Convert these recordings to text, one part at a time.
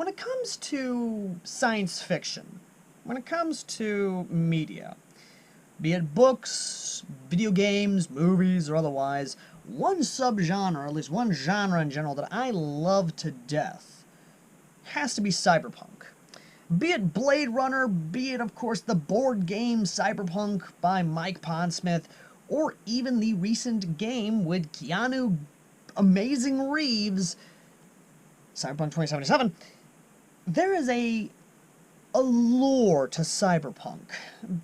when it comes to science fiction, when it comes to media, be it books, video games, movies, or otherwise, one subgenre, or at least one genre in general, that I love to death has to be cyberpunk. Be it Blade Runner, be it, of course, the board game Cyberpunk by Mike Pondsmith, or even the recent game with Keanu Amazing Reeves, Cyberpunk 2077, there is a allure to cyberpunk,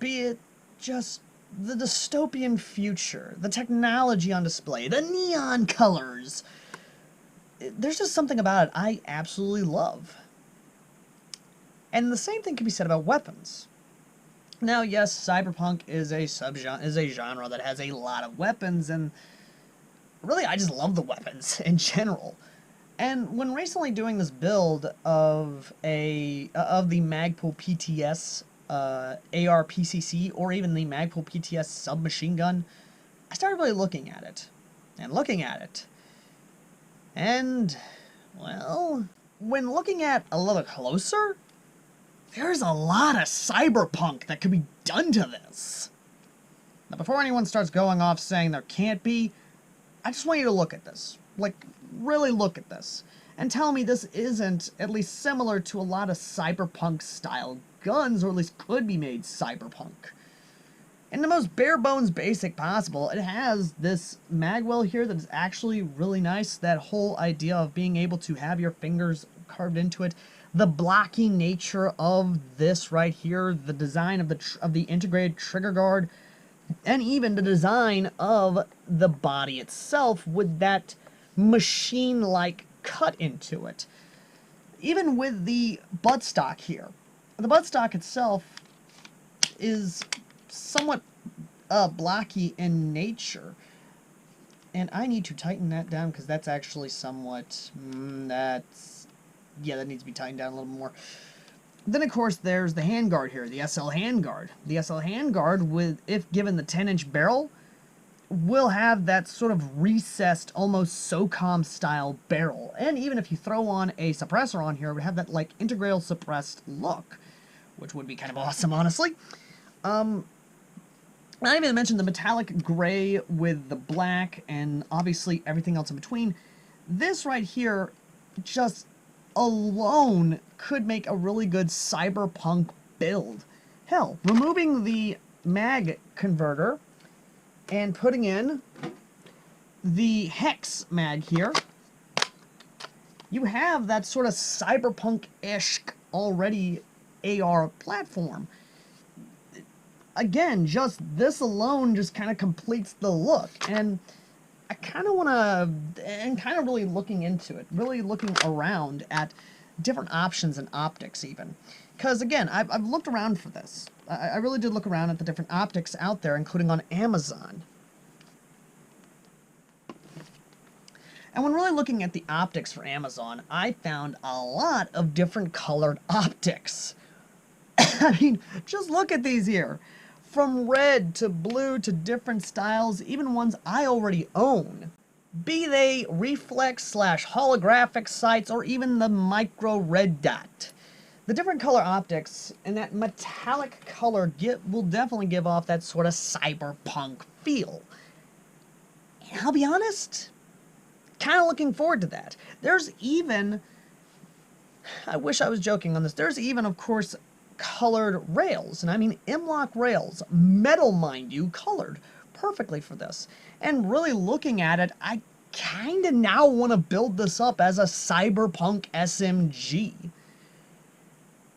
be it just the dystopian future, the technology on display, the neon colors. There's just something about it I absolutely love. And the same thing can be said about weapons. Now, yes, cyberpunk is a genre that has a lot of weapons, and really I just love the weapons in general. And when recently doing this build of the Magpul PTS AR-PCC, or even the Magpul PTS submachine gun, I started really looking at it, and, well, when looking at a little closer, there's a lot of cyberpunk that could be done to this. Now, before anyone starts going off saying there can't be, I just want you to look at this. Like, really look at this. And tell me this isn't at least similar to a lot of cyberpunk-style guns, or at least could be made cyberpunk. In the most bare-bones basic possible, it has this magwell here that is actually really nice. That whole idea of being able to have your fingers carved into it. The blocky nature of this right here, the design of the integrated trigger guard, and even the design of the body itself with that machine-like cut into it. Even with the buttstock here. The buttstock itself is somewhat blocky in nature. And I need to tighten that down because that's actually somewhat... that needs to be tightened down a little more. Then, of course, there's the handguard here, the SL handguard. The SL handguard, with, if given the 10-inch barrel, will have that sort of recessed, almost SOCOM-style barrel. And even if you throw on a suppressor on here, it would have that, like, integral suppressed look, which would be kind of awesome, honestly. I even mentioned the metallic gray with the black, and obviously everything else in between. This right here just alone could make a really good cyberpunk build. Hell, removing the mag converter and putting in the hex mag here, you have that sort of cyberpunk-ish already AR platform. Again, just this alone just kind of completes the look, and I kind of want to, and kind of really looking into it, really looking around at different options and optics even. Because again, I've looked around for this. I really did look around at the different optics out there, including on Amazon. And when really looking at the optics for Amazon, I found a lot of different colored optics. I mean, just look at these here. From red to blue to different styles, even ones I already own. Be they reflex/holographic sights or even the micro red dot. The different color optics and that metallic color will definitely give off that sort of cyberpunk feel. And I'll be honest, kind of looking forward to that. There's even, I wish I was joking on this, there's even, of course, colored rails, and I mean M-LOK rails, metal mind you, colored perfectly for this. And really looking at it, I kind of now want to build this up as a cyberpunk SMG.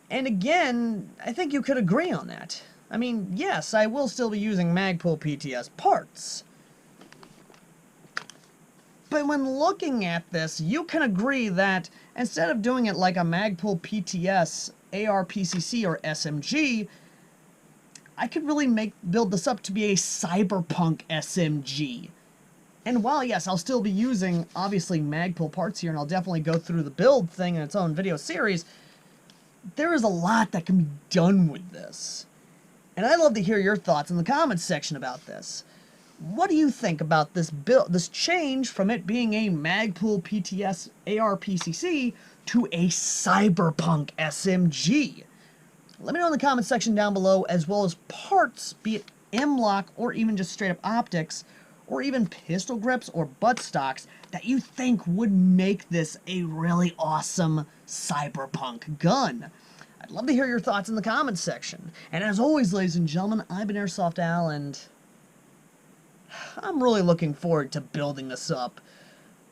And again, I think you could agree on that. I mean, yes, I will still be using Magpul PTS parts. But when looking at this, you can agree that instead of doing it like a Magpul PTS AR-PCC or SMG, I could really build this up to be a cyberpunk SMG. And while, yes, I'll still be using, obviously, Magpul parts here, and I'll definitely go through the build thing in its own video series, there is a lot that can be done with this. And I'd love to hear your thoughts in the comments section about this. What do you think about this build, this change from it being a Magpul PTS ARPCC to a Cyberpunk SMG? Let me know in the comment section down below, as well as parts, be it M-lock or even just straight up optics, or even pistol grips or buttstocks, that you think would make this a really awesome Cyberpunk gun. I'd love to hear your thoughts in the comments section. And as always, ladies and gentlemen, I've been Airsoft Al, and I'm really looking forward to building this up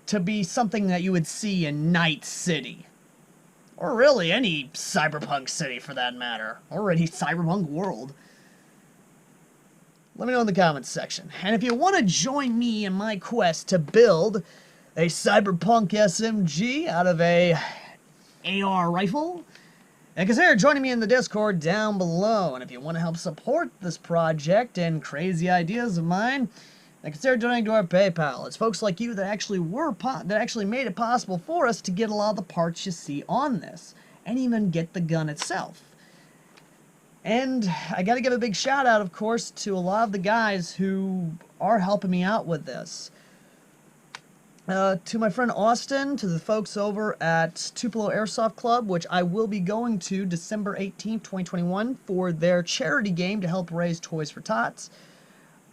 to be something that you would see in Night City. Or really any Cyberpunk city for that matter. Or any Cyberpunk world. Let me know in the comments section. And if you want to join me in my quest to build a Cyberpunk SMG out of a AR rifle, and consider joining me in the Discord down below. And if you want to help support this project and crazy ideas of mine, then consider donating to our PayPal. It's folks like you that actually made it possible for us to get a lot of the parts you see on this, and even get the gun itself. And I gotta give a big shout out, of course, to a lot of the guys who are helping me out with this. To my friend Austin, to the folks over at Tupelo Airsoft Club, which I will be going to December 18th, 2021 for their charity game to help raise Toys for Tots,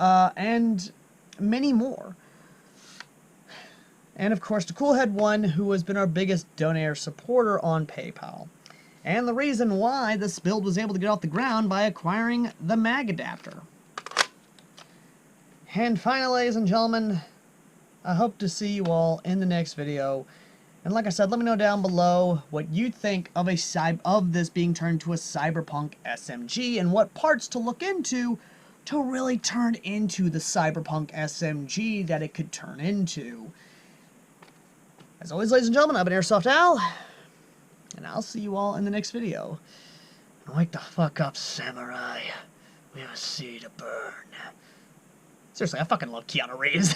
and many more. And of course to Coolhead1, who has been our biggest donator supporter on PayPal. And the reason why this build was able to get off the ground by acquiring the mag adapter. And finally, ladies and gentlemen, I hope to see you all in the next video. And like I said, let me know down below what you think of this being turned to a Cyberpunk SMG, and what parts to look into to really turn into the Cyberpunk SMG that it could turn into. As always, ladies and gentlemen, I've been Airsoft Al, and I'll see you all in the next video. And wake the fuck up, samurai. We have a city to burn. Seriously, I fucking love Keanu Reeves.